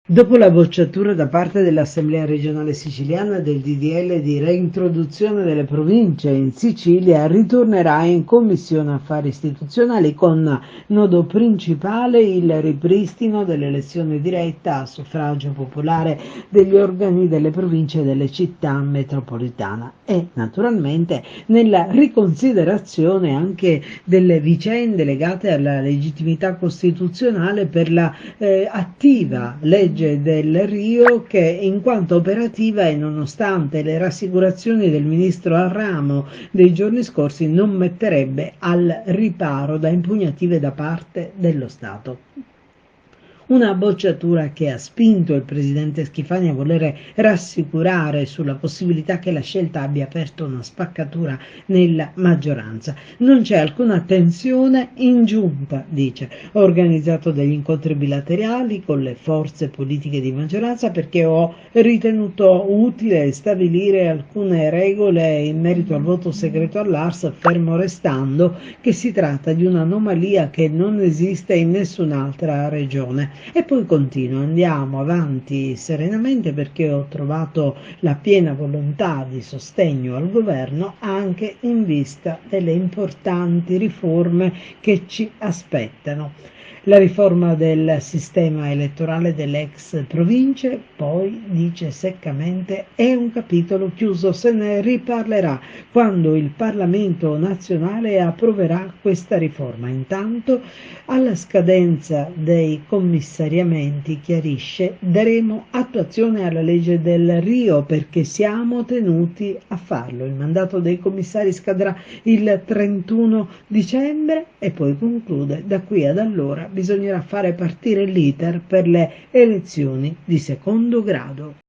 Dopo la bocciatura da parte dell'Assemblea regionale siciliana del DDL di reintroduzione delle province in Sicilia, ritornerà in Commissione Affari Istituzionali con nodo principale il ripristino dell'elezione diretta a suffragio popolare degli organi delle province e delle città metropolitane e, naturalmente, nella riconsiderazione anche delle vicende legate alla legittimità costituzionale per la attiva legge del Rio che, in quanto operativa e nonostante le rassicurazioni del ministro Arramo dei giorni scorsi, non metterebbe al riparo da impugnative da parte dello Stato. Una bocciatura che ha spinto il presidente Schifani a volere rassicurare sulla possibilità che la scelta abbia aperto una spaccatura nella maggioranza. Non c'è alcuna tensione in giunta, dice. Ho organizzato degli incontri bilaterali con le forze politiche di maggioranza perché ho ritenuto utile stabilire alcune regole in merito al voto segreto all'ARS, fermo restando che si tratta di un'anomalia che non esiste in nessun'altra regione. E poi continua, andiamo avanti serenamente perché ho trovato la piena volontà di sostegno al governo anche in vista delle importanti riforme che ci aspettano. La riforma del sistema elettorale delle ex province, poi dice seccamente, è un capitolo chiuso, se ne riparlerà quando il Parlamento nazionale approverà questa riforma. Intanto, alla scadenza dei commissariamenti, chiarisce, daremo attuazione alla legge del Rio perché siamo tenuti a farlo. Il mandato dei commissari scadrà il 31 dicembre e poi conclude, da qui ad allora bisognerà fare partire l'iter per le elezioni di secondo grado.